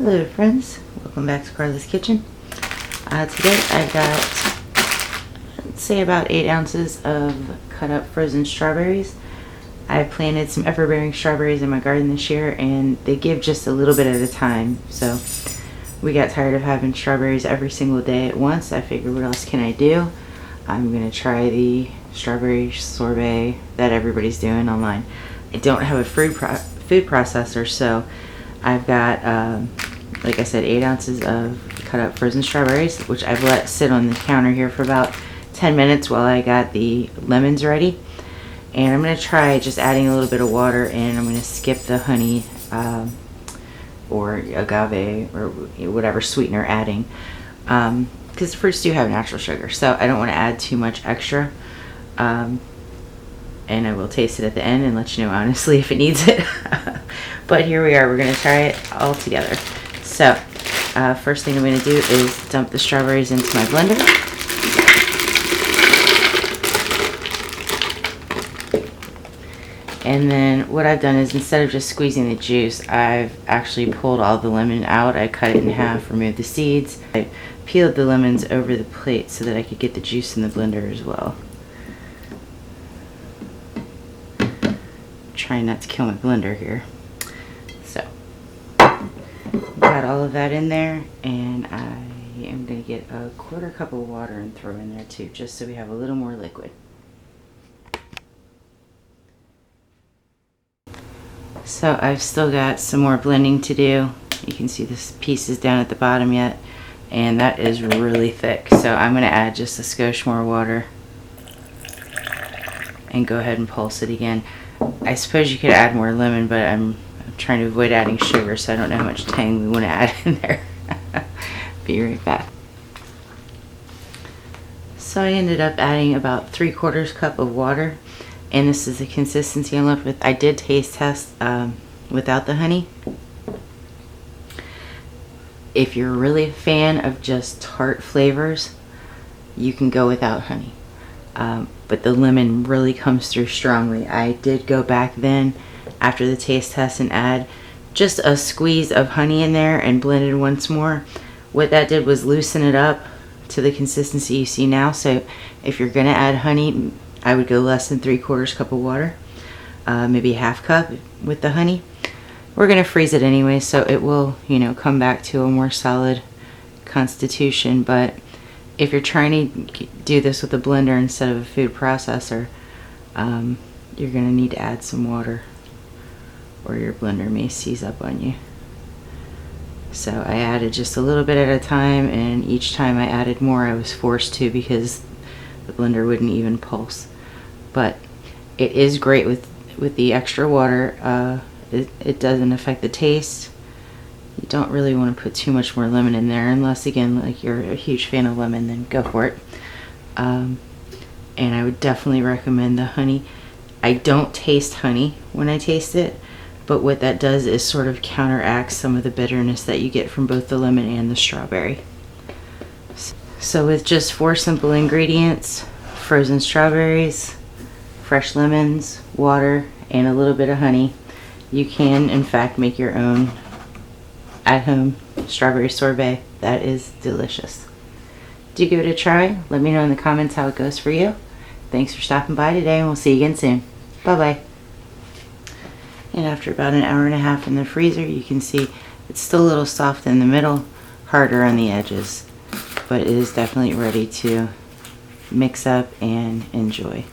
Hello friends, welcome back to Carla's Kitchen. Today I've got, let's say, about 8 ounces of cut up frozen strawberries. I planted some ever-bearing strawberries in my garden this year and they give just a little bit at a time. So we got tired of having strawberries every single day at once. I figured, what else can I do? I'm going to try the strawberry sorbet that everybody's doing online. I don't have a food processor, so I've got, like I said, 8 ounces of cut up frozen strawberries, which I've let sit on the counter here for about 10 minutes while I got the lemons ready. And I'm going to try just adding a little bit of water, and I'm going to skip the honey or agave or whatever sweetener adding, because fruits do have natural sugar, so I don't want to add too much extra. And I will taste it at the end and let you know honestly if it needs it. But here we are, we're going to try it all together. So first thing I'm going to do is dump the strawberries into my blender. And then what I've done is, instead of just squeezing the juice, I've actually pulled all the lemon out. I cut it in half, removed the seeds. I peeled the lemons over the plate so that I could get the juice in the blender as well. Trying not to kill my blender here. So got all of that in there, and I am going to get a 1/4 cup of water and throw in there too, just so we have a little more liquid. So I've still got some more blending to do. You can see this piece is down at the bottom yet, and that is really thick. So I'm going to add just a skosh more water and go ahead and pulse it again. I suppose you could add more lemon, but I'm trying to avoid adding sugar, so I don't know how much tang we want to add in there. Be right back. So I ended up adding about 3/4 cup of water, and this is the consistency I'm left with. I did taste test without the honey. If you're really a fan of just tart flavors, you can go without honey. But the lemon really comes through strongly. I did go back then after the taste test and add just a squeeze of honey in there and blend it once more. What that did was loosen it up to the consistency you see now. So if you're gonna add honey, I would go less than 3/4 cup of water, maybe 1/2 cup with the honey. We're gonna freeze it anyway, so it will, you know, come back to a more solid constitution. But if you're trying to do this with a blender instead of a food processor, you're going to need to add some water, or your blender may seize up on you. So I added just a little bit at a time, and each time I added more I was forced to, because the blender wouldn't even pulse. But it is great with the extra water. It doesn't affect the taste. You don't really want to put too much more lemon in there, unless, again, like you're a huge fan of lemon, then go for it. And I would definitely recommend the honey. I don't taste honey when I taste it, but what that does is sort of counteracts some of the bitterness that you get from both the lemon and the strawberry. So with just 4 simple ingredients, frozen strawberries, fresh lemons, water, and a little bit of honey, you can in fact make your own at-home strawberry sorbet that is delicious. Do give it a try. Let me know in the comments how it goes for you. Thanks for stopping by today, and we'll see you again soon. Bye-bye. And after about an hour and a half in the freezer, you can see it's still a little soft in the middle, harder on the edges, but it is definitely ready to mix up and enjoy.